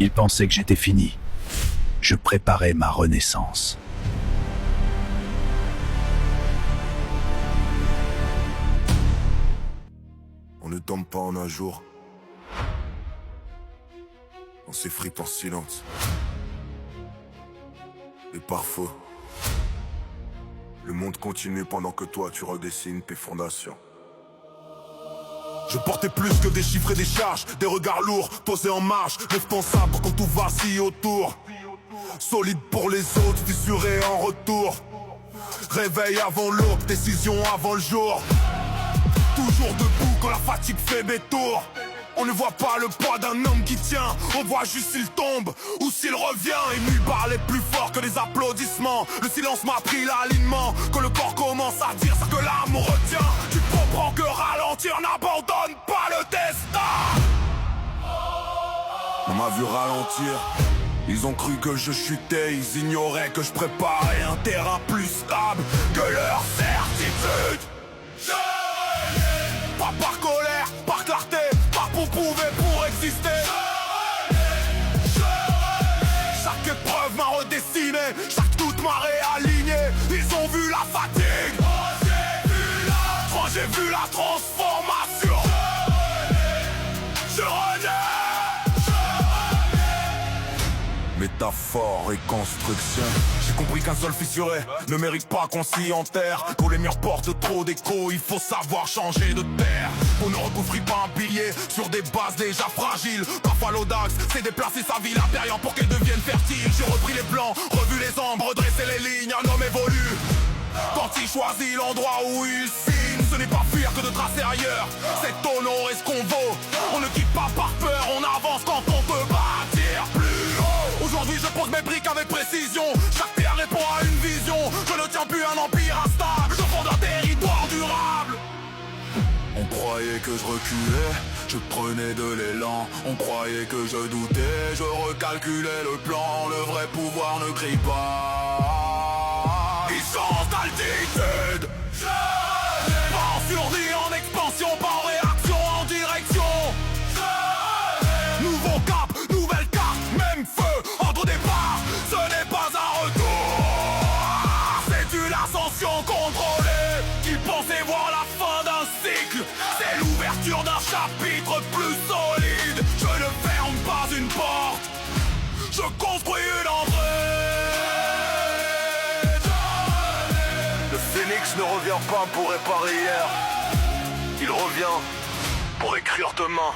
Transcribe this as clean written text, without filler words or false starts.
Ils pensaient que j'étais fini. Je préparais ma renaissance. On ne tombe pas en un jour. On s'effrite en silence. Et parfois, le monde continue pendant que toi tu redessines tes fondations. Je portais plus que des chiffres et des charges, des regards lourds, posés en marche, lève ton sabre quand tout vacille autour. Solide pour les autres, fissuré en retour. Réveil avant l'aube, décision avant le jour. Toujours debout quand la fatigue fait mes tours. On ne voit pas le poids d'un homme qui tient, on voit juste s'il tombe ou s'il revient. Et nulle part est plus fort que les applaudissements. Le silence m'a pris l'alignement. Quand le corps commence à dire ce que l'amour retient, tu comprends que ralentir n'abandonne pas le destin. On m'a vu ralentir, ils ont cru que je chutais. Ils ignoraient que je préparais un terrain plus stable que leur certitude. Pas par colère, par clarté, par pour prouver, pour exister. Chaque épreuve m'a redessiné, chaque doute m'a réaligné. Ils ont vu la fatigue, moi j'ai vu la transformation. Je renais. Métaphore et construction. J'ai compris qu'un seul fissuré ne mérite pas qu'on s'y enterre. Quand les murs portent trop d'écho, il faut savoir changer de terre. On ne recouvrit pas un pilier sur des bases déjà fragiles. Parfois l'audace, c'est déplacer sa ville intérieure pour qu'elle devienne fertile. J'ai repris les plans, revu les ombres, redressé les lignes, un homme évolue. Quand il choisit l'endroit où il signe, ce n'est pas fuir que de tracer ailleurs, c'est honorer ce qu'on vaut. On ne quitte pas par peur, on avance quand on peut bâtir plus haut. Aujourd'hui je pose mes briques avec précision. Chaque pierre répond à une vision. Je ne tiens plus un empire instable, je fonde un territoire durable. On croyait que je reculais, je prenais de l'élan. On croyait que je doutais, je recalculais le plan. Le vrai pouvoir ne crie pas, il change d'altitude. Pas en survie, en expansion, pas en réaction, en direction. Nouveau cap, nouvelle carte, même feu, entre départ. Ce n'est pas un retour, c'est une ascension contrôlée. Qui pensait voir la fin d'un cycle, c'est l'ouverture d'un chapitre plus solide. Je ne ferme pas une porte, je construis une entrée. Le phénix ne revient pas pour réparer hier, il revient pour écrire demain.